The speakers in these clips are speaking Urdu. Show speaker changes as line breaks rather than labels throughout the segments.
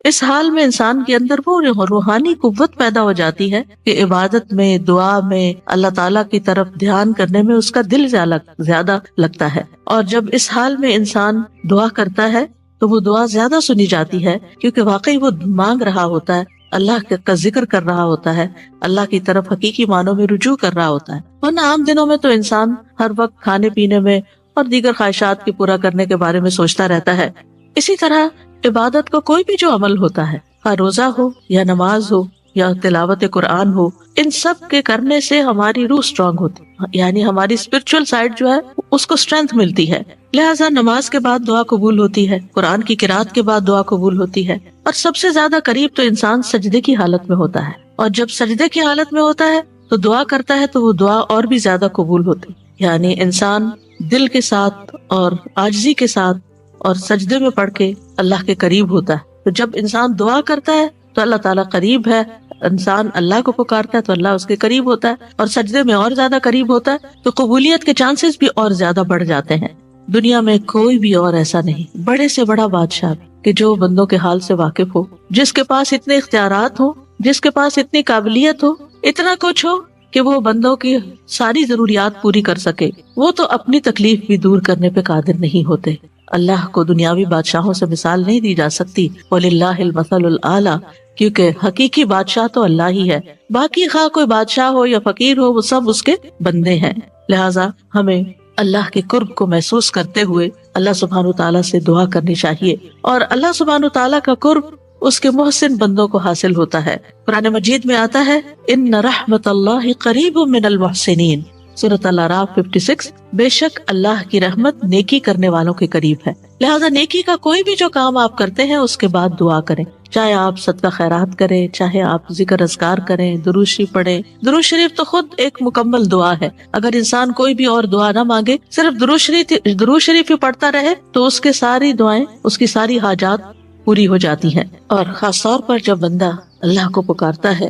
اس حال میں انسان کے اندر وہ روحانی قوت پیدا ہو جاتی ہے کہ عبادت میں، دعا میں، اللہ تعالیٰ کی طرف دھیان کرنے میں اس کا دل زیادہ لگتا ہے. اور جب اس حال میں انسان دعا کرتا ہے تو وہ دعا زیادہ سنی جاتی ہے، کیونکہ واقعی وہ مانگ رہا ہوتا ہے، اللہ کا ذکر کر رہا ہوتا ہے، اللہ کی طرف حقیقی معنوں میں رجوع کر رہا ہوتا ہے. ورنہ عام دنوں میں تو انسان ہر وقت کھانے پینے میں اور دیگر خواہشات کی پورا کرنے کے بارے میں سوچتا رہتا ہے. اسی طرح عبادت کا کوئی بھی جو عمل ہوتا ہے، خواہ روزہ ہو یا نماز ہو یا تلاوت قرآن ہو، ان سب کے کرنے سے ہماری روح اسٹرانگ ہوتی ہے، یعنی ہماری اسپرچل سائڈ جو ہے اس کو اسٹرینتھ ملتی ہے. لہٰذا نماز کے بعد دعا قبول ہوتی ہے، قرآن کی قرات کے بعد دعا قبول ہوتی ہے، اور سب سے زیادہ قریب تو انسان سجدے کی حالت میں ہوتا ہے. اور جب سجدے کی حالت میں ہوتا ہے تو دعا کرتا ہے تو وہ دعا اور بھی زیادہ قبول ہوتی ہے. یعنی انسان دل کے ساتھ اور عاجزی کے ساتھ اور سجدے میں پڑھ کے اللہ کے قریب ہوتا ہے. تو جب انسان دعا کرتا ہے تو اللہ تعالیٰ قریب ہے، انسان اللہ کو پکارتا ہے تو اللہ اس کے قریب ہوتا ہے، اور سجدے میں اور زیادہ قریب ہوتا ہے تو قبولیت کے چانسز بھی اور زیادہ بڑھ جاتے ہیں. دنیا میں کوئی بھی اور ایسا نہیں، بڑے سے بڑا بادشاہ بھی، کہ جو بندوں کے حال سے واقف ہو، جس کے پاس اتنے اختیارات ہو، جس کے پاس اتنی قابلیت ہو، اتنا کچھ ہو کہ وہ بندوں کی ساری ضروریات پوری کر سکے، وہ تو اپنی تکلیف بھی دور کرنے پہ قادر نہیں ہوتے. اللہ کو دنیاوی بادشاہوں سے مثال نہیں دی جا سکتی. وَلِلَّهِ الْمَثَلُ الْأَعْلَى، کیونکہ حقیقی بادشاہ تو اللہ ہی ہے، باقی خواہ کوئی بادشاہ ہو یا فقیر ہو، وہ سب اس کے بندے ہیں. لہٰذا ہمیں اللہ کے قرب کو محسوس کرتے ہوئے اللہ سبحانہ تعالیٰ سے دعا کرنی چاہیے، اور اللہ سبحانہ تعالیٰ کا قرب اس کے محسن بندوں کو حاصل ہوتا ہے. قرآن مجید میں آتا ہے ان رحمت اللہ قریب من المحسنین، سورۃ الاعراف 56، بے شک اللہ کی رحمت نیکی کرنے والوں کے قریب ہے. لہذا نیکی کا کوئی بھی جو کام آپ کرتے ہیں اس کے بعد دعا کریں، چاہے آپ صدقہ خیرات کریں، چاہے آپ ذکر اذکار کریں، درود شریف پڑھیں. درود شریف تو خود ایک مکمل دعا ہے. اگر انسان کوئی بھی اور دعا نہ مانگے، صرف درود شریف ہی پڑھتا رہے تو اس کے ساری دعائیں، اس کی ساری حاجات پوری ہو جاتی ہیں. اور خاص طور پر جب بندہ اللہ کو پکارتا ہے،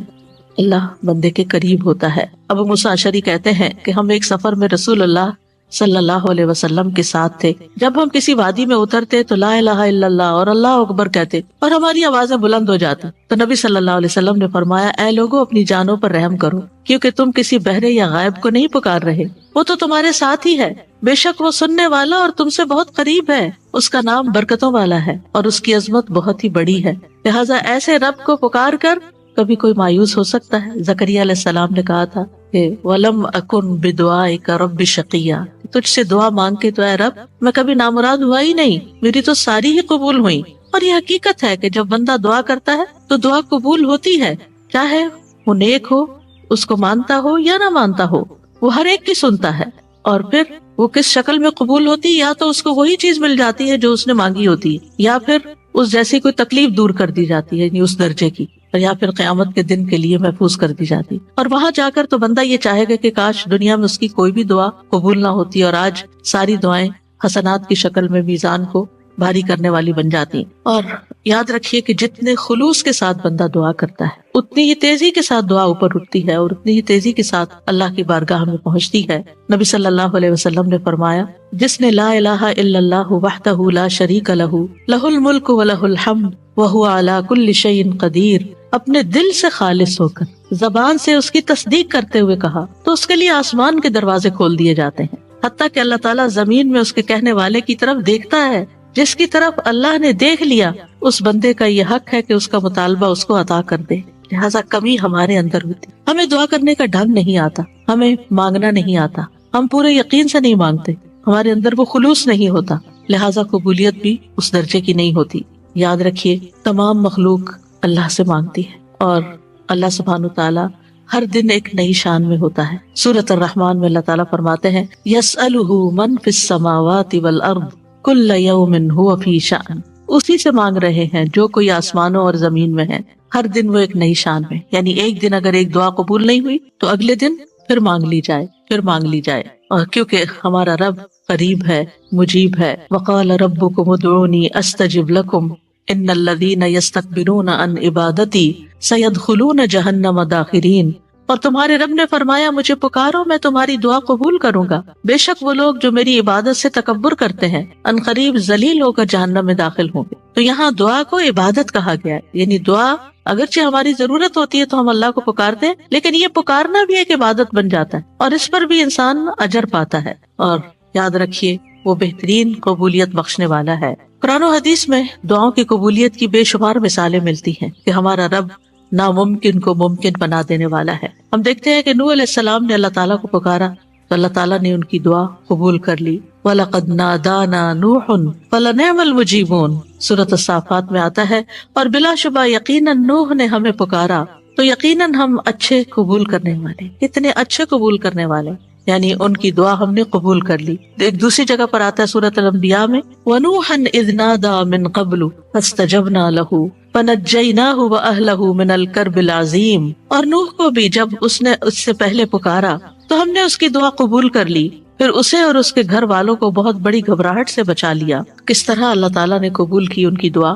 اللہ بندے کے قریب ہوتا ہے. ابو موسیٰ اشعری کہتے ہیں کہ ہم ایک سفر میں رسول اللہ صلی اللہ علیہ وسلم کے ساتھ تھے. جب ہم کسی وادی میں اترتے تو لا الہ الا اللہ اور اللہ اکبر کہتے اور ہماری آوازیں بلند ہو جاتی. تو نبی صلی اللہ علیہ وسلم نے فرمایا، اے لوگو اپنی جانوں پر رحم کرو، کیونکہ تم کسی بہرے یا غائب کو نہیں پکار رہے، وہ تو تمہارے ساتھ ہی ہے. بے شک وہ سننے والا اور تم سے بہت قریب ہے. اس کا نام برکتوں والا ہے اور اس کی عظمت بہت ہی بڑی ہے. لہٰذا ایسے رب کو پکار کر کبھی کوئی مایوس ہو سکتا ہے. زکریا علیہ السلام نے کہا تھا کہ وَلَمْ أَكُنْ بِدُعَائِكَ رَبِّ شَقِيًّا، تجھ سے دعا مانگ کے تو اے رب میں کبھی نامراد ہوا ہی نہیں، میری تو ساری ہی قبول ہوئی. اور یہ حقیقت ہے کہ جب بندہ دعا کرتا ہے تو دعا قبول ہوتی ہے، چاہے وہ نیک ہو، اس کو مانتا ہو یا نہ مانتا ہو، وہ ہر ایک کی سنتا ہے. اور پھر وہ کس شکل میں قبول ہوتی ہے، یا تو اس کو وہی چیز مل جاتی ہے جو اس نے مانگی ہوتی ہے، یا پھر اس جیسی کوئی تکلیف دور کر دی جاتی ہے، یعنی اس درجے کی، یا پھر قیامت کے دن کے لیے محفوظ کر دی جاتی. اور وہاں جا کر تو بندہ یہ چاہے گا کہ کاش دنیا میں اس کی کوئی بھی دعا قبول نہ ہوتی اور آج ساری دعائیں حسنات کی شکل میں میزان کو بھاری کرنے والی بن جاتی. اور یاد رکھیے کہ جتنے خلوص کے ساتھ بندہ دعا کرتا ہے اتنی ہی تیزی کے ساتھ دعا اوپر اٹھتی ہے اور اتنی ہی تیزی کے ساتھ اللہ کی بارگاہ میں پہنچتی ہے. نبی صلی اللہ علیہ وسلم نے فرمایا، جس نے لا الہ الا اللہ وحدہ لا شریک لہ لہ الملک ولہ الحمد وہو علی کل شیء قدیر، اپنے دل سے خالص ہو کر زبان سے اس کی تصدیق کرتے ہوئے کہا تو اس کے لیے آسمان کے دروازے کھول دیے جاتے ہیں، حتیٰ کہ اللہ تعالیٰ زمین میں اس کے کہنے والے کی طرف دیکھتا ہے. جس کی طرف اللہ نے دیکھ لیا اس بندے کا یہ حق ہے کہ اس کا مطالبہ اس کو عطا کر دے. لہٰذا کمی ہمارے اندر ہوتی، ہمیں دعا کرنے کا ڈھنگ نہیں آتا، ہمیں مانگنا نہیں آتا، ہم پورے یقین سے نہیں مانگتے، ہمارے اندر وہ خلوص نہیں ہوتا، لہٰذا قبولیت بھی اس درجے کی نہیں ہوتی. یاد رکھیے تمام مخلوق اللہ سے مانگتی ہے اور اللہ سبحانہ تعالیٰ ہر دن ایک نئی شان میں ہوتا ہے. سورۃ الرحمن میں اللہ تعالیٰ فرماتے ہیں یسألہ من فی السماوات والارض کل یوم ھو فی شأن، اسی سے مانگ رہے ہیں جو کوئی آسمانوں اور زمین میں ہے، ہر دن وہ ایک نئی شان میں. یعنی ایک دن اگر ایک دعا قبول نہیں ہوئی تو اگلے دن پھر مانگ لی جائے، پھر مانگ لی جائے. اور کیونکہ ہمارا رب قریب ہے، مجیب ہے. وقال ربکم ادعونی استجب لکم ان الذین یستکبرون عن عبادتی سیدخلون جہنم داخرین اور تمہارے رب نے فرمایا مجھے پکارو میں تمہاری دعا قبول کروں گا، بے شک وہ لوگ جو میری عبادت سے تکبر کرتے ہیں ان قریب ذلیل ہو کر جہنم میں داخل ہوں گے۔ تو یہاں دعا کو عبادت کہا گیا ہے، یعنی دعا اگرچہ ہماری ضرورت ہوتی ہے تو ہم اللہ کو پکارتے ہیں، لیکن یہ پکارنا بھی ایک عبادت بن جاتا ہے اور اس پر بھی انسان اجر پاتا ہے۔ اور یاد رکھیے وہ بہترین قبولیت بخشنے والا ہے۔ قرآن و حدیث میں دعاؤں کی قبولیت کی بے شمار مثالیں ملتی ہیں کہ ہمارا رب ناممکن کو ممکن بنا دینے والا ہے۔ ہم دیکھتے ہیں کہ نوح علیہ السلام نے اللہ تعالیٰ کو پکارا تو اللہ تعالیٰ نے ان کی دعا قبول کر لی۔ وَلَقَدْ نَادَانَا نُوحٌ فَلَنِعْمَ الْمُجِيبُونَ سورۃ الصافات میں آتا ہے، اور بلا شبہ یقیناً نوح نے ہمیں پکارا تو یقیناً ہم اچھے قبول کرنے والے، کتنے اچھے قبول کرنے والے، یعنی ان کی دعا ہم نے قبول کر لی۔ ایک دوسری جگہ پر آتا ہے سورۃ الانبیاء میں وَنُوحًا إِذْ نَادَى مِن قَبْلُ فَاسْتَجَبْنَا لَهُ فَنَجَّيْنَاهُ وَأَهْلَهُ مِنَ الْكَرْبِ الْعَظِيمِ، اور نوح کو بھی جب اس نے اس سے پہلے پکارا تو ہم نے اس کی دعا قبول کر لی، پھر اسے اور اس کے گھر والوں کو بہت بڑی گھبراہٹ سے بچا لیا۔ کس طرح اللہ تعالیٰ نے قبول کی ان کی دعا۔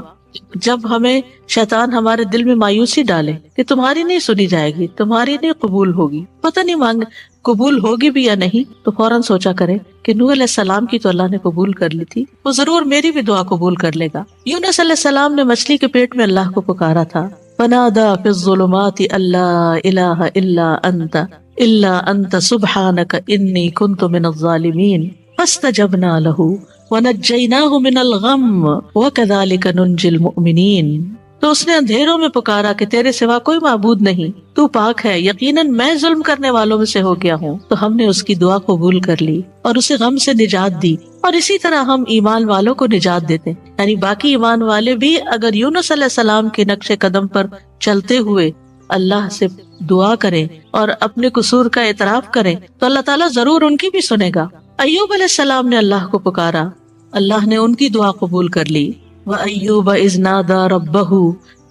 جب ہمیں شیطان ہمارے دل میں مایوسی ڈالے کہ تمہاری نہیں سنی جائے گی، تمہاری نہیں قبول ہوگی، پتہ نہیں مانگ قبول ہوگی بھی یا نہیں، تو فوراً سوچا کرے کہ نوح علیہ السلام کی تو اللہ نے قبول کر لی تھی، وہ ضرور میری بھی دعا قبول کر لے گا۔ یونس علیہ السلام نے مچھلی کے پیٹ میں اللہ کو پکارا تھا، فَنَادَى فِي الظُّلُمَاتِ أَلَّا إِلَٰهَ إِلَّا أَنتَ سُبْحَانَكَ إِنِّي كُنتُ مِنَ الظَّالِمِينَ فَاسْتَجَبْنَا لَهُ وَنَجَّيْنَاهُ مِنَ الْغَمِّ وَكَذَلِكَ نُنْجِي الْمُؤْمِنِينَ۔ تو اس نے اندھیروں میں پکارا کہ تیرے سوا کوئی معبود نہیں، تو پاک ہے، یقیناً میں ظلم کرنے والوں میں سے ہو گیا ہوں۔ تو ہم نے اس کی دعا قبول کر لی اور اسے غم سے نجات دی، اور اسی طرح ہم ایمان والوں کو نجات دیتے، یعنی باقی ایمان والے بھی اگر یونس علیہ السلام کے نقش قدم پر چلتے ہوئے اللہ سے دعا کریں اور اپنے قصور کا اعتراف کریں تو اللہ تعالیٰ ضرور ان کی بھی سنے گا۔ ایوب علیہ السلام نے اللہ کو پکارا، اللہ نے ان کی دعا قبول کر لی۔ وَأَيُّوبَ إِذْ نَادَى رَبَّهُ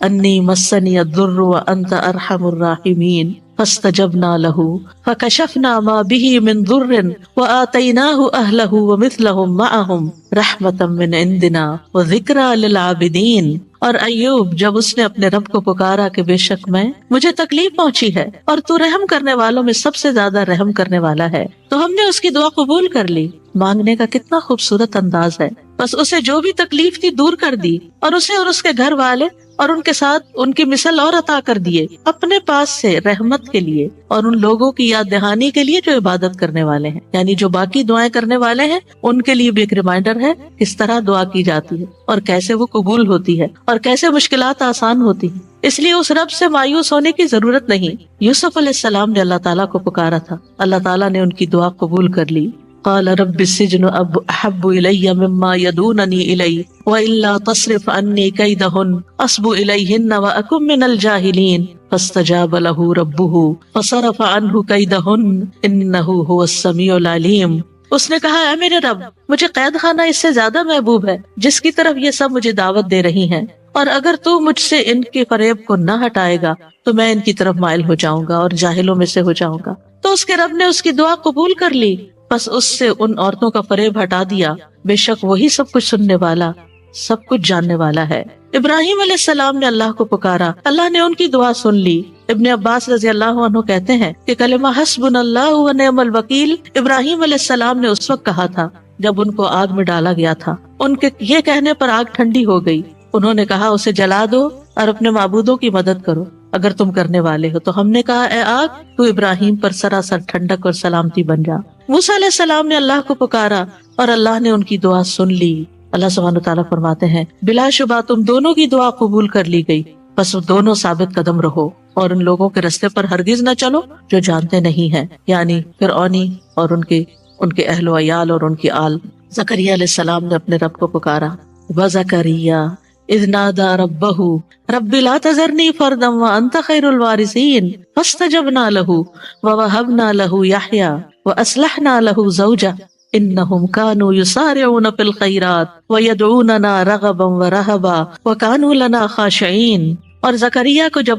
أَنِّي مَسَّنِيَ الضُّرُّ وَأَنْتَ أَرْحَمُ الرَّاحِمِينَ فَاسْتَجَبْنَا لَهُ فَكَشَفْنَا مَا بِهِ مِنْ ضُرٍّ وَآتَيْنَاهُ أَهْلَهُ وَمِثْلَهُمْ مَعَهُمْ رَحْمَةً مِنْ عِنْدِنَا وَذِكْرَىٰ لِلْعَابِدِينَ۔ اور ایوب جب اس نے اپنے رب کو پکارا کہ بے شک مجھے تکلیف پہنچی ہے اور تو رحم کرنے والوں میں سب سے زیادہ رحم کرنے والا ہے، تو ہم نے اس کی دعا قبول کر لی۔ مانگنے کا کتنا خوبصورت انداز ہے، بس اسے جو بھی تکلیف تھی دور کر دی، اور اسے اور اس کے گھر والے اور ان کے ساتھ ان کی مثل اور عطا کر دیے اپنے پاس سے رحمت کے لیے اور ان لوگوں کی یاد دہانی کے لیے جو عبادت کرنے والے ہیں، یعنی جو باقی دعائیں کرنے والے ہیں ان کے لیے بھی ایک ریمائنڈر ہے کس طرح دعا کی جاتی ہے اور کیسے وہ قبول ہوتی ہے اور کیسے مشکلات آسان ہوتی ہیں۔ اس لیے اس رب سے مایوس ہونے کی ضرورت نہیں۔ یوسف علیہ السلام نے اللہ تعالیٰ کو پکارا تھا، اللہ تعالیٰ نے ان کی دعا قبول کر لی۔ قال رب السجن احب الی مما يدوننی الی والا تصرف عنی کیدہن اصب الیہن واکن من الجاہلین فاستجاب له ربہ فصرف عنہ کیدہن انہ هو السمیع العلیم۔ اس نے کہا، اے میرے رب، مجھے قید خانہ اس سے زیادہ محبوب ہے جس کی طرف یہ سب مجھے دعوت دے رہی ہیں، اور اگر تو مجھ سے ان کے فریب کو نہ ہٹائے گا تو میں ان کی طرف مائل ہو جاؤں گا اور جاہلوں میں سے ہو جاؤں گا۔ تو اس کے رب نے اس کی دعا قبول کر لی، بس اس سے ان عورتوں کا فریب ہٹا دیا، بے شک وہی سب کچھ سننے والا، سب کچھ جاننے والا ہے۔ ابراہیم علیہ السلام نے اللہ کو پکارا، اللہ نے ان کی دعا سن لی۔ ابن عباس رضی اللہ عنہ کہتے ہیں کہ کلمہ حسبنا اللہ و نعم الوکیل ابراہیم علیہ السلام نے اس وقت کہا تھا جب ان کو آگ میں ڈالا گیا تھا۔ ان کے یہ کہنے پر آگ ٹھنڈی ہو گئی۔ انہوں نے کہا، اسے جلا دو اور اپنے معبودوں کی مدد کرو اگر تم کرنے والے ہو۔ تو ہم نے کہا، اے آگ، تو ابراہیم پر سراسر ٹھنڈک اور سلامتی بن جا۔ موسیٰ علیہ السلام نے اللہ کو پکارا اور اللہ نے ان کی دعا سن لی۔ اللہ سبحانہ تعالیٰ فرماتے ہیں، بلا شبہ تم دونوں کی دعا قبول کر لی گئی، بس دونوں ثابت قدم رہو اور ان لوگوں کے رستے پر ہرگز نہ چلو جو جانتے نہیں ہیں، یعنی فرعونی اور ان کے اہل و عیال اور ان کی آل۔ زکریا علیہ السلام نے اپنے رب کو پکارا، وزکریا اذ نادى ربه رب لا تذرني فردا وانت خير الوارثين فاستجبنا له ووهبنا له يحيى واصلحنا له زوجه انهم كانوا يسارعون في الخيرات ويدعوننا رغبا ورهبا وكانوا لنا خاشعين۔ اور زکریا کو جب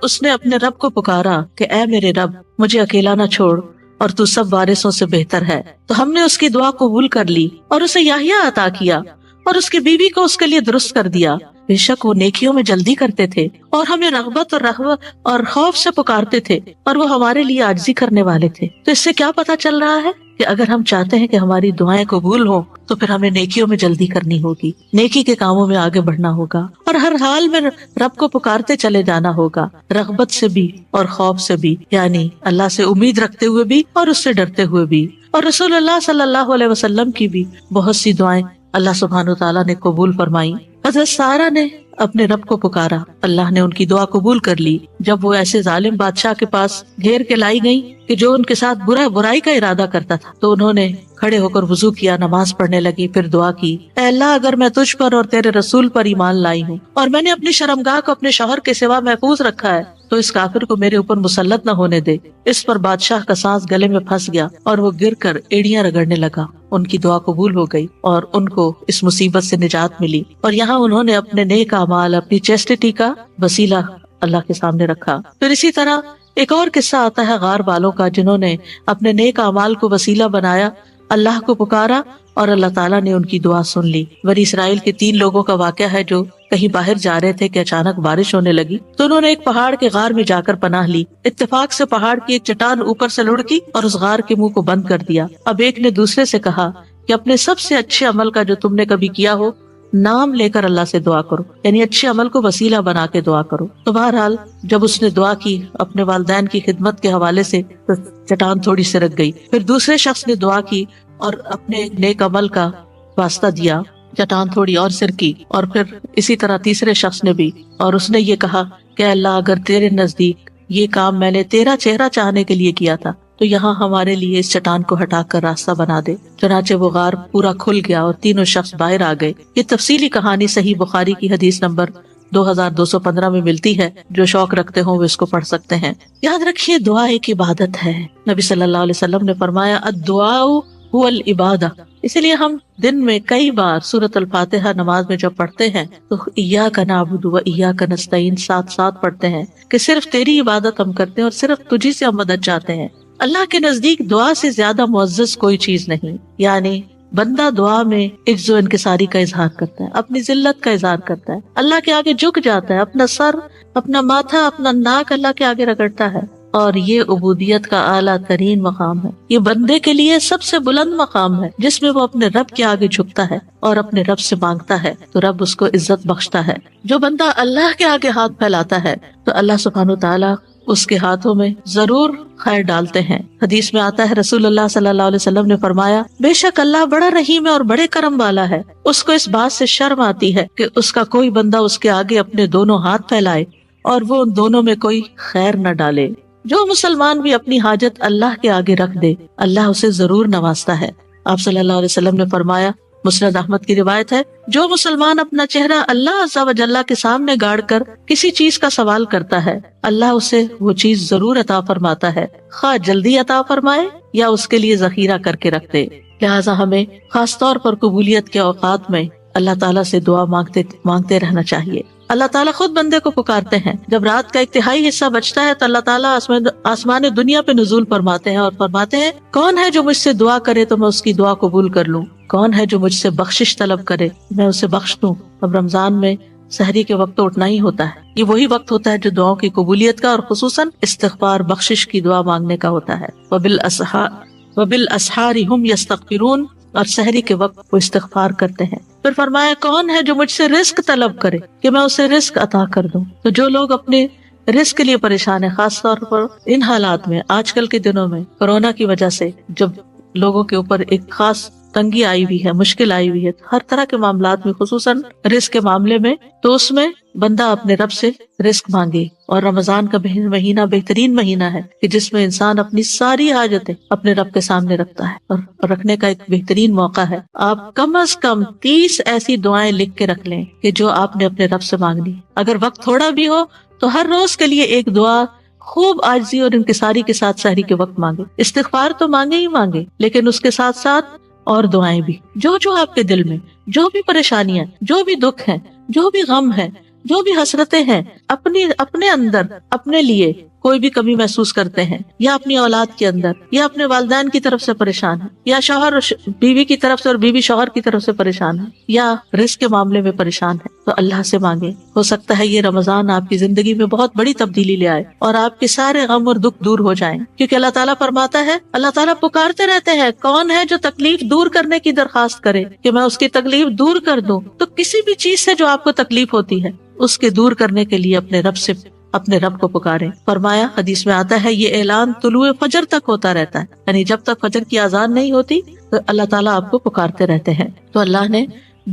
اس نے اپنے رب کو پکارا کہ اے میرے رب، مجھے اکیلا نہ چھوڑ اور تو سب وارثوں سے بہتر ہے، تو ہم نے اس کی دعا قبول کر لی اور اسے یحییٰ عطا کیا اور اس کی بیوی کو اس کے لیے درست کر دیا. بے شک وہ نیکیوں میں جلدی کرتے تھے اور ہمیں رغبت اور رغبت اور خوف سے پکارتے تھے اور وہ ہمارے لیے عاجزی کرنے والے تھے. تو اس سے کیا پتا چل رہا ہے کہ اگر ہم چاہتے ہیں کہ ہماری دعائیں قبول ہوں تو پھر ہمیں نیکیوں میں جلدی کرنی ہوگی, نیکی کے کاموں میں آگے بڑھنا ہوگا اور ہر حال میں رب کو پکارتے چلے جانا ہوگا, رغبت سے بھی اور خوف سے بھی, یعنی اللہ سے امید رکھتے ہوئے بھی اور اس سے ڈرتے ہوئے بھی. اور رسول اللہ صلی اللہ علیہ وسلم کی بھی بہت سی دعائیں اللہ سبحانہ وتعالیٰ نے قبول فرمائی. حضرت سارہ نے اپنے رب کو پکارا, اللہ نے ان کی دعا قبول کر لی. جب وہ ایسے ظالم بادشاہ کے پاس گھیر کے لائی گئی کہ جو ان کے ساتھ برائی کا ارادہ کرتا تھا, تو انہوں نے کھڑے ہو کر وضو کیا, نماز پڑھنے لگی, پھر دعا کی, اے اللہ اگر میں تجھ پر اور تیرے رسول پر ایمان لائی ہوں اور میں نے اپنی شرمگاہ کو اپنے شوہر کے سوا محفوظ رکھا ہے تو اس کافر کو میرے اوپر مسلط نہ ہونے دے. اس پر بادشاہ کا سانس گلے میں پھنس گیا اور وہ گر کر ایڑیاں رگڑنے لگا. ان کی دعا قبول ہو گئی اور ان کو اس مصیبت سے نجات ملی. اور یہاں انہوں نے اپنے نیک اعمال, اپنی چیسٹی کا وسیلہ اللہ کے سامنے رکھا. پھر اسی طرح ایک اور قصہ آتا ہے غار والوں کا, جنہوں نے اپنے نیک اعمال کو وسیلہ بنایا, اللہ کو پکارا اور اللہ تعالیٰ نے ان کی دعا سن لی. بنی اسرائیل کے 3 لوگوں کا واقعہ ہے جو کہیں باہر جا رہے تھے کہ اچانک بارش ہونے لگی تو انہوں نے ایک پہاڑ کے غار میں جا کر پناہ لی. اتفاق سے پہاڑ کی ایک چٹان اوپر سے لڑکی اور اس غار کے منہ کو بند کر دیا. اب ایک نے دوسرے سے کہا کہ اپنے سب سے اچھے عمل کا جو تم نے کبھی کیا ہو نام لے کر اللہ سے دعا کرو, یعنی اچھے عمل کو وسیلہ بنا کے دعا کرو. تو بہرحال جب اس نے دعا کی اپنے والدین کی خدمت کے حوالے سے تو چٹان تھوڑی سی رک گئی. پھر دوسرے شخص نے دعا کی اور اپنے نیک عمل کا واسطہ دیا, چٹان تھوڑی اور سرکی. اور پھر اسی طرح تیسرے شخص نے بھی, اور اس نے یہ کہا کہ اللہ اگر تیرے نزدیک یہ کام میں نے تیرا چہرہ چاہنے کے لیے کیا تھا تو یہاں ہمارے لیے اس چٹان کو ہٹا کر راستہ بنا دے. چنانچہ وہ غار پورا کھل گیا اور تینوں شخص باہر آ گئے. یہ تفصیلی کہانی صحیح بخاری کی حدیث نمبر 2215 میں ملتی ہے. جو شوق رکھتے ہوں وہ اس کو پڑھ سکتے ہیں. یاد رکھیے دعا ایک عبادت ہے. نبی صلی اللہ علیہ وسلم نے فرمایا الدعاء هو العبادہ. اسی لیے ہم دن میں کئی بار سورۃ الفاتحہ نماز میں جب پڑھتے ہیں تو ایاک نعبد و ایاک نستعین ساتھ ساتھ پڑھتے ہیں کہ صرف تیری عبادت ہم کرتے ہیں اور صرف تجھی سے ہم مدد چاہتے ہیں. اللہ کے نزدیک دعا سے زیادہ معزز کوئی چیز نہیں. یعنی بندہ دعا میں عجز و انکساری کا اظہار کرتا ہے, اپنی ذلت کا اظہار کرتا ہے, اللہ کے آگے جھک جاتا ہے, اپنا سر, اپنا ماتھا, اپنا ناک اللہ کے آگے رگڑتا ہے. اور یہ عبودیت کا اعلیٰ ترین مقام ہے. یہ بندے کے لیے سب سے بلند مقام ہے جس میں وہ اپنے رب کے آگے جھکتا ہے اور اپنے رب سے مانگتا ہے تو رب اس کو عزت بخشتا ہے. جو بندہ اللہ کے آگے ہاتھ پھیلاتا ہے تو اللہ سبحانہ وتعالی اس کے ہاتھوں میں ضرور خیر ڈالتے ہیں. حدیث میں آتا ہے رسول اللہ صلی اللہ علیہ وسلم نے فرمایا بے شک اللہ بڑا رحیم ہے اور بڑے کرم والا ہے. اس کو اس بات سے شرم آتی ہے کہ اس کا کوئی بندہ اس کے آگے اپنے دونوں ہاتھ پھیلائے اور وہ ان دونوں میں کوئی خیر نہ ڈالے. جو مسلمان بھی اپنی حاجت اللہ کے آگے رکھ دے اللہ اسے ضرور نوازتا ہے. آپ صلی اللہ علیہ وسلم نے فرمایا, مسند احمد کی روایت ہے, جو مسلمان اپنا چہرہ اللہ عز و جل کے سامنے گاڑ کر کسی چیز کا سوال کرتا ہے اللہ اسے وہ چیز ضرور عطا فرماتا ہے, خواہ جلدی عطا فرمائے یا اس کے لیے ذخیرہ کر کے رکھ دے. لہٰذا ہمیں خاص طور پر قبولیت کے اوقات میں اللہ تعالیٰ سے دعا مانگتے رہنا چاہیے. اللہ تعالیٰ خود بندے کو پکارتے ہیں. جب رات کا 1/3 حصہ بچتا ہے تو اللہ تعالیٰ آسمان دنیا پہ نزول فرماتے ہیں اور فرماتے ہیں کون ہے جو مجھ سے دعا کرے تو میں اس کی دعا قبول کر لوں, کون ہے جو مجھ سے بخشش طلب کرے میں اسے بخش دوں. اب رمضان میں سحری کے وقت تو اٹھنا ہی ہوتا ہے. یہ وہی وقت ہوتا ہے جو دعاؤں کی قبولیت کا اور خصوصاً استغفار بخشش کی دعا مانگنے کا ہوتا ہے. وبالاسحار هم یستغفرون, اور سحری کے وقت وہ استغفار کرتے ہیں. پھر فرمایا کون ہے جو مجھ سے رزق طلب کرے کہ میں اسے رزق عطا کر دوں. تو جو لوگ اپنے رزق کے لیے پریشان ہیں, خاص طور پر ان حالات میں, آج کل کے دنوں میں کورونا کی وجہ سے جب لوگوں کے اوپر ایک خاص تنگی آئی ہوئی ہے, مشکل آئی ہوئی ہے ہر طرح کے معاملات میں, خصوصاً رزق کے معاملے میں, تو اس میں بندہ اپنے رب سے رزق مانگے. اور رمضان کا مہینہ بہترین مہینہ ہے کہ جس میں انسان اپنی ساری حاجتیں اپنے رب کے سامنے رکھتا ہے اور رکھنے کا ایک بہترین موقع ہے. آپ کم از کم 30 ایسی دعائیں لکھ کے رکھ لیں کہ جو آپ نے اپنے رب سے مانگنی. اگر وقت تھوڑا بھی ہو تو ہر روز کے لیے ایک دعا خوب عاجزی اور انکساری کے ساتھ سحری کے وقت مانگے. استغفار تو مانگے ہی مانگے, لیکن اس کے ساتھ ساتھ اور دعائیں بھی, جو آپ کے دل میں جو بھی پریشانیاں, جو بھی دکھ ہیں, جو بھی غم ہے, جو بھی حسرتیں ہیں, اپنے اندر اپنے لیے کوئی بھی کمی محسوس کرتے ہیں، یا اپنی اولاد کے اندر، یا اپنے والدین کی طرف سے پریشان ہے، یا شوہر بیوی کی طرف سے اور بیوی شوہر کی طرف سے پریشان ہے، یا رزق کے معاملے میں پریشان ہے، تو اللہ سے مانگے. ہو سکتا ہے یہ رمضان آپ کی زندگی میں بہت بڑی تبدیلی لے آئے اور آپ کے سارے غم اور دکھ دور ہو جائیں، کیونکہ اللہ تعالیٰ فرماتا ہے، اللہ تعالیٰ پکارتے رہتے ہیں کون ہے جو تکلیف دور کرنے کی درخواست کرے کہ میں اس کی تکلیف دور کر دوں. تو کسی بھی چیز سے جو آپ کو تکلیف ہوتی ہے اس کے دور کرنے کے لیے اپنے رب کو پکاریں. فرمایا، حدیث میں آتا ہے، یہ اعلان طلوع فجر تک ہوتا رہتا ہے، یعنی جب تک فجر کی اذان نہیں ہوتی تو اللہ تعالیٰ آپ کو پکارتے رہتے ہیں. تو اللہ نے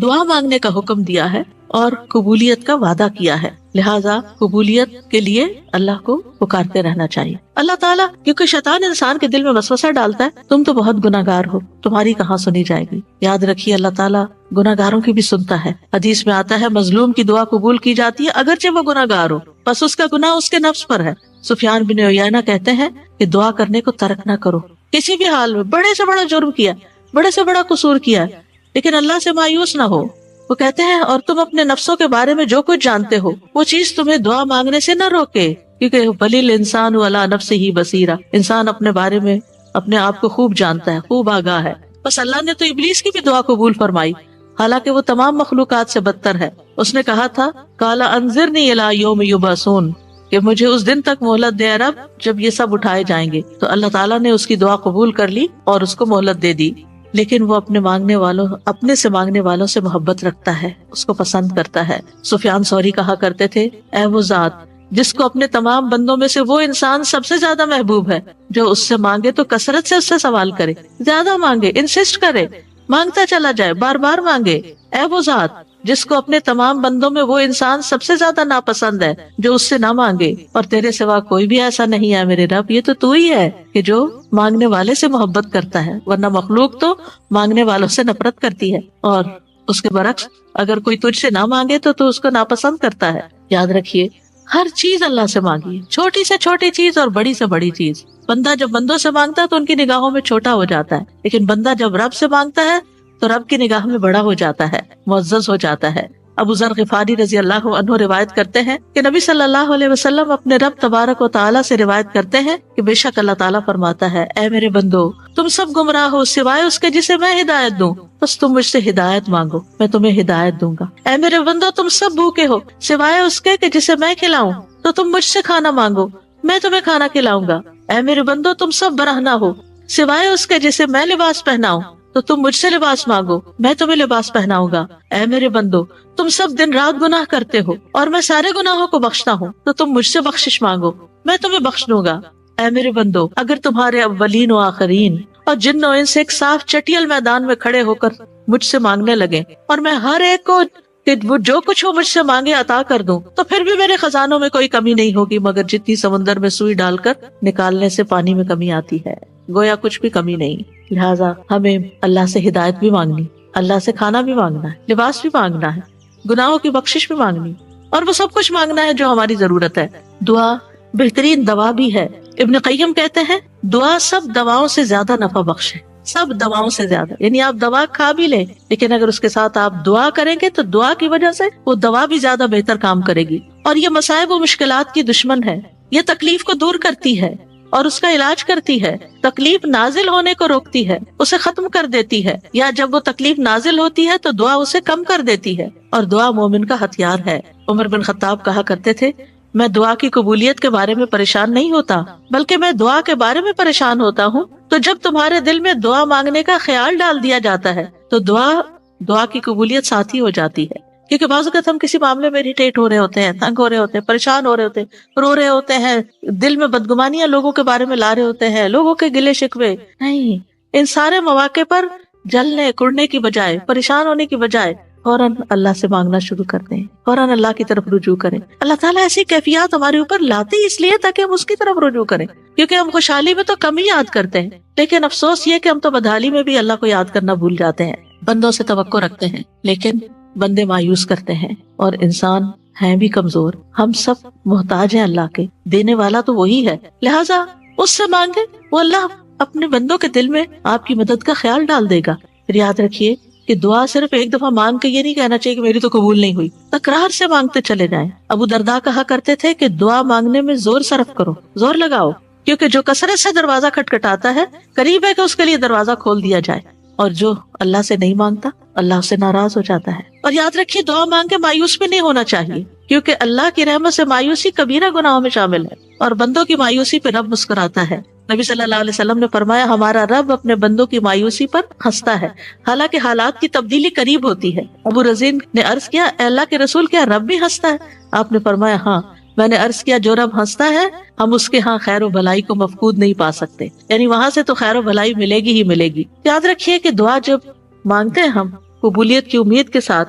دعا مانگنے کا حکم دیا ہے اور قبولیت کا وعدہ کیا ہے، لہٰذا قبولیت کے لیے اللہ کو پکارتے رہنا چاہیے. اللہ تعالیٰ، کیونکہ شیطان انسان کے دل میں وسوسہ ڈالتا ہے، تم تو بہت گناہگار ہو، تمہاری کہاں سنی جائے گی. یاد رکھیے، اللہ تعالیٰ گناہگاروں کی بھی سنتا ہے. حدیث میں آتا ہے، مظلوم کی دعا قبول کی جاتی ہے اگرچہ وہ گناہگار ہو، بس اس کا گناہ اس کے نفس پر ہے. سفیان بن عیینہ کہتے ہیں کہ دعا کرنے کو ترک نہ کرو کسی بھی حال میں، بڑے سے بڑا جرم کیا، بڑے سے بڑا قصور کیا، لیکن اللہ سے مایوس نہ ہو. وہ کہتے ہیں، اور تم اپنے نفسوں کے بارے میں جو کچھ جانتے ہو وہ چیز تمہیں دعا مانگنے سے نہ روکے، کیونکہ بلیل انسان علی نفسہ بصیرہ، انسان اپنے بارے میں اپنے آپ کو خوب جانتا ہے، خوب آگاہ ہے. بس اللہ نے تو ابلیس کی بھی دعا قبول فرمائی، حالانکہ وہ تمام مخلوقات سے بدتر ہے. اس نے کہا تھا، قال انذرنی الی یوم یبعثون، کہ مجھے اس دن تک مہلت دے رب جب یہ سب اٹھائے جائیں گے. تو اللہ تعالیٰ نے اس کی دعا قبول کر لی اور اس کو مہلت دے دی. لیکن وہ اپنے سے مانگنے والوں سے محبت رکھتا ہے، اس کو پسند کرتا ہے. سفیان ثوری کہا کرتے تھے، اے وہ ذات جس کو اپنے تمام بندوں میں سے وہ انسان سب سے زیادہ محبوب ہے جو اس سے مانگے تو کثرت سے اس سے سوال کرے، زیادہ مانگے، انسسٹ کرے، مانگتا چلا جائے، بار بار مانگے. اے وہ ذات جس کو اپنے تمام بندوں میں وہ انسان سب سے زیادہ ناپسند ہے جو اس سے نہ مانگے، اور تیرے سوا کوئی بھی ایسا نہیں ہے میرے رب، یہ تو ہی ہے کہ جو مانگنے والے سے محبت کرتا ہے، ورنہ مخلوق تو مانگنے والوں سے نفرت کرتی ہے، اور اس کے برعکس اگر کوئی تجھ سے نہ مانگے تو اس کو ناپسند کرتا ہے. یاد رکھیے، ہر چیز اللہ سے مانگیے، چھوٹی سے چھوٹی چیز اور بڑی سے بڑی چیز. بندہ جب بندوں سے مانگتا ہے تو ان کی نگاہوں میں چھوٹا ہو جاتا ہے، لیکن بندہ جب رب سے مانگتا ہے تو رب کی نگاہ میں بڑا ہو جاتا ہے، معزز ہو جاتا ہے. ابو ذر غفاری رضی اللہ عنہ روایت کرتے ہیں کہ نبی صلی اللہ علیہ وسلم اپنے رب تبارک و تعالیٰ سے روایت کرتے ہیں کہ بے شک اللہ تعالیٰ فرماتا ہے، اے میرے بندو، تم سب گمراہ ہو سوائے اس کے جسے میں ہدایت دوں، بس تم مجھ سے ہدایت مانگو، میں تمہیں ہدایت دوں گا. اے میرے بندو، تم سب بھوکے ہو سوائے اس کے کہ جسے میں کھلاؤں، تو تم مجھ سے کھانا مانگو، میں تمہیں کھانا کھلاؤں گا. اے میرے بندو، تم سب برہنہ ہو سوائے اس کے جسے میں لباس پہناؤں، تو تم مجھ سے لباس مانگو، میں تمہیں لباس پہناؤں گا. اے میرے بندو، تم سب دن رات گناہ کرتے ہو اور میں سارے گناہوں کو بخشتا ہوں، تو تم مجھ سے بخشش مانگو، میں تمہیں بخش دوں گا. اے میرے بندو، اگر تمہارے اولین و آخرین اور جن و انس ایک صاف چٹیل میدان میں کھڑے ہو کر مجھ سے مانگنے لگے اور میں ہر ایک کو کہ وہ جو کچھ وہ مجھ سے مانگے عطا کر دوں، تو پھر بھی میرے خزانوں میں کوئی کمی نہیں ہوگی مگر جتنی سمندر میں سوئی ڈال کر نکالنے سے پانی میں کمی آتی ہے، گویا کچھ بھی کمی نہیں. لہٰذا ہمیں اللہ سے ہدایت بھی مانگنی، اللہ سے کھانا بھی مانگنا ہے، لباس بھی مانگنا ہے، گناہوں کی بخشش بھی مانگنی، اور وہ سب کچھ مانگنا ہے جو ہماری ضرورت ہے. دعا بہترین دوا بھی ہے. ابن قیم کہتے ہیں، دعا سب دواؤں سے زیادہ نفع بخش ہے، سب دواؤں سے زیادہ. یعنی آپ دوا کھا بھی لیں لیکن اگر اس کے ساتھ آپ دعا کریں گے تو دعا کی وجہ سے وہ دوا بھی زیادہ بہتر کام کرے گی. اور یہ مصائب و مشکلات کی دشمن ہے، یہ تکلیف کو دور کرتی ہے اور اس کا علاج کرتی ہے. تکلیف نازل ہونے کو روکتی ہے، اسے ختم کر دیتی ہے، یا جب وہ تکلیف نازل ہوتی ہے تو دعا اسے کم کر دیتی ہے، اور دعا مومن کا ہتھیار ہے. عمر بن خطاب کہا کرتے تھے، میں دعا کی قبولیت کے بارے میں پریشان نہیں ہوتا بلکہ میں دعا کے بارے میں پریشان ہوتا ہوں. تو جب تمہارے دل میں دعا مانگنے کا خیال ڈال دیا جاتا ہے تو دعا کی قبولیت ساتھی ہو جاتی ہے. کیونکہ بعض اوقات ہم کسی معاملے میں اریٹیٹ ہو رہے ہوتے ہیں، تنگ ہو رہے ہوتے ہیں، پریشان ہو رہے ہوتے ہیں، رو رہے ہوتے ہیں، دل میں بدگمانیاں لوگوں کے بارے میں لا رہے ہوتے ہیں، لوگوں کے گلے شکوے. نہیں، ان سارے مواقع پر جلنے کڑنے کی بجائے، پریشان ہونے کی بجائے فوراً اللہ سے مانگنا شروع کر دیں، فوراً اللہ کی طرف رجوع کریں. اللہ تعالیٰ ایسی کیفیات ہمارے اوپر لاتے اس لیے تاکہ ہم اس کی طرف رجوع کریں. کیونکہ ہم خوشحالی میں تو کم ہی یاد کرتے ہیں، لیکن افسوس یہ کہ ہم تو بدحالی میں بھی اللہ کو یاد کرنا بھول جاتے ہیں. بندوں سے توقع رکھتے ہیں لیکن بندے مایوس کرتے ہیں، اور انسان ہیں بھی کمزور. ہم سب محتاج ہیں اللہ کے، دینے والا تو وہی ہے. لہٰذا اس سے مانگے، وہ اللہ اپنے بندوں کے دل میں آپ کی مدد کا خیال ڈال دے گا. پھر یاد رکھیے، کہ دعا صرف ایک دفعہ مانگ کے یہ نہیں کہنا چاہیے کہ میری تو قبول نہیں ہوئی، تکرار سے مانگتے چلے جائیں۔ ابو درداء کہا کرتے تھے کہ دعا مانگنے میں زور صرف کرو، زور لگاؤ، کیونکہ جو کثرت سے دروازہ کھٹکھٹاتا ہے قریب ہے کہ اس کے لیے دروازہ کھول دیا جائے، اور جو اللہ سے نہیں مانگتا اللہ اس سے ناراض ہو جاتا ہے۔ اور یاد رکھیے دعا مانگ کے مایوس بھی نہیں ہونا چاہیے، کیونکہ اللہ کی رحمت سے مایوسی کبیرہ گناہوں میں شامل ہے، اور بندوں کی مایوسی پہ رب مسکراتا ہے۔ نبی صلی اللہ علیہ وسلم نے فرمایا ہمارا رب اپنے بندوں کی مایوسی پر ہنستا ہے، حالانکہ حالات کی تبدیلی قریب ہوتی ہے۔ ابو رزین نے عرض کیا اے اللہ کے رسول کیا رب بھی ہنستا ہے؟ آپ نے فرمایا ہاں۔ میں نے عرض کیا جو رب ہنستا ہے ہم اس کے ہاں خیر و بھلائی کو مفقود نہیں پا سکتے، یعنی وہاں سے تو خیر و بھلائی ملے گی ہی ملے گی۔ یاد رکھیے کہ دعا جب مانگتے ہیں ہم قبولیت کی امید کے ساتھ،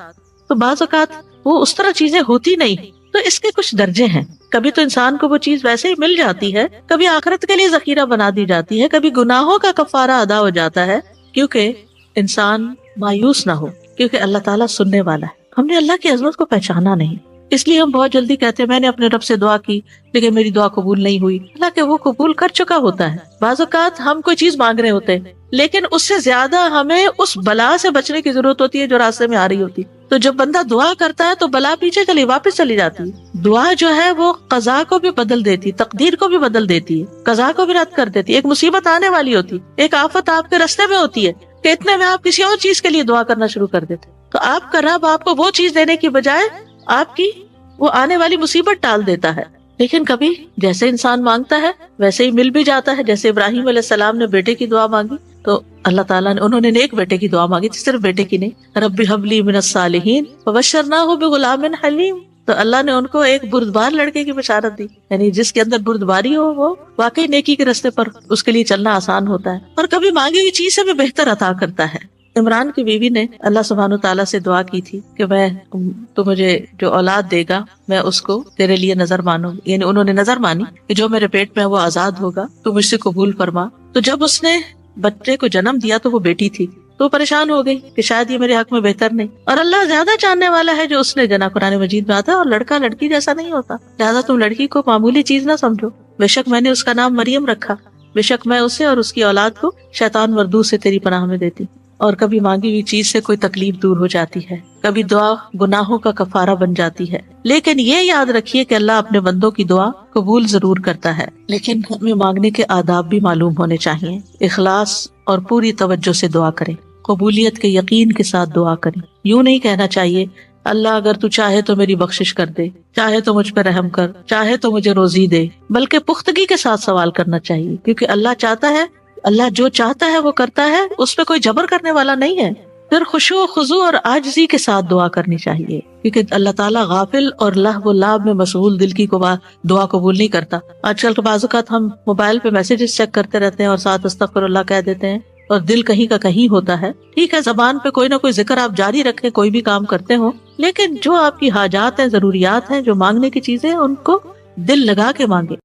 تو بعض اوقات وہ اس طرح چیزیں ہوتی نہیں، تو اس کے کچھ درجے ہیں۔ کبھی تو انسان کو وہ چیز ویسے ہی مل جاتی ہے، کبھی آخرت کے لیے ذخیرہ بنا دی جاتی ہے، کبھی گناہوں کا کفارہ ادا ہو جاتا ہے، کیونکہ انسان مایوس نہ ہو، کیونکہ اللہ تعالیٰ سننے والا ہے۔ ہم نے اللہ کی عظمت کو پہچانا نہیں، اس لیے ہم بہت جلدی کہتے ہیں میں نے اپنے رب سے دعا کی لیکن میری دعا قبول نہیں ہوئی، حالانکہ وہ قبول کر چکا ہوتا ہے۔ بعض اوقات ہم کوئی چیز مانگ رہے ہوتے ہیں لیکن اس سے زیادہ ہمیں اس بلا سے بچنے کی ضرورت ہوتی ہے جو راستے میں آ رہی ہوتی، تو جب بندہ دعا کرتا ہے تو بلا پیچھے چلی واپس چلی جاتی ہے۔ دعا جو ہے وہ قضا کو بھی بدل دیتی، تقدیر کو بھی بدل دیتی ہے، قضا کو بھی رد کر دیتی ہے۔ ایک مصیبت آنے والی ہوتی، ایک آفت آپ کے راستے میں ہوتی ہے کہ اتنے میں آپ کسی اور چیز کے لیے دعا کرنا شروع کر دیتے، تو آپ کا رب آپ کو وہ چیز دینے کی بجائے آپ کی وہ آنے والی مصیبت ٹال دیتا ہے۔ لیکن کبھی جیسے انسان مانگتا ہے ویسے ہی مل بھی جاتا ہے۔ جیسے ابراہیم علیہ السلام نے بیٹے کی دعا مانگی تو اللہ تعالیٰ نے، انہوں نے نیک بیٹے کی دعا مانگی تھی، صرف بیٹے کی نہیں، رب ہب لی من الصالحین وبشرناہ بغلام حلیم، تو اللہ نے ان کو ایک بردبار لڑکے کی بشارت دی، یعنی جس کے اندر بردباری ہو وہ واقعی نیکی کے راستے پر اس کے لیے چلنا آسان ہوتا ہے، اور کبھی مانگی ہوئی چیز سے بھی بہتر عطا کرتا ہے۔ عمران کی بیوی نے اللہ سبحانہ تعالیٰ سے دعا کی تھی کہ تو مجھے جو اولاد دے گا میں اس کو تیرے لیے نظر مانوں، یعنی انہوں نے نظر مانی کہ جو میرے پیٹ میں وہ آزاد ہوگا تو مجھ سے قبول فرما۔ تو جب اس نے بچے کو جنم دیا تو وہ بیٹی تھی، تو پریشان ہو گئی کہ شاید یہ میرے حق میں بہتر نہیں، اور اللہ زیادہ جاننے والا ہے جو اس نے جنا، قرآن مجید میں آتا ہے، اور لڑکا لڑکی جیسا نہیں ہوتا، لہٰذا تم لڑکی کو معمولی چیز نہ سمجھو، بے شک میں نے اس کا نام مریم رکھا، بے شک میں اسے اور اس کی اولاد کو شیطان مردود سے تیری پناہ میں دیتی۔ اور کبھی مانگی ہوئی چیز سے کوئی تکلیف دور ہو جاتی ہے، کبھی دعا گناہوں کا کفارہ بن جاتی ہے، لیکن یہ یاد رکھیے کہ اللہ اپنے بندوں کی دعا قبول ضرور کرتا ہے، لیکن ہمیں مانگنے کے آداب بھی معلوم ہونے چاہیے۔ اخلاص اور پوری توجہ سے دعا کریں، قبولیت کے یقین کے ساتھ دعا کریں۔ یوں نہیں کہنا چاہیے اللہ اگر تو چاہے تو میری بخشش کر دے، چاہے تو مجھ پہ رحم کر، چاہے تو مجھے روزی دے، بلکہ پختگی کے ساتھ سوال کرنا چاہیے، کیونکہ اللہ چاہتا ہے، اللہ جو چاہتا ہے وہ کرتا ہے، اس پہ کوئی جبر کرنے والا نہیں ہے۔ پھر خشوع و خضوع اور عاجزی کے ساتھ دعا کرنی چاہیے، کیونکہ اللہ تعالیٰ غافل اور لہو و لعب میں مشغول دل کی دعا قبول نہیں کرتا۔ آج کل کے بعض اوقات ہم موبائل پہ میسیجز چیک کرتے رہتے ہیں اور ساتھ استغفر اللہ کہہ دیتے ہیں، اور دل کہیں کا کہیں ہوتا ہے۔ ٹھیک ہے زبان پہ کوئی نہ کوئی ذکر آپ جاری رکھیں، کوئی بھی کام کرتے ہو، لیکن جو آپ کی حاجات ہیں، ضروریات ہیں، جو مانگنے کی چیزیں، ان کو دل لگا کے مانگے۔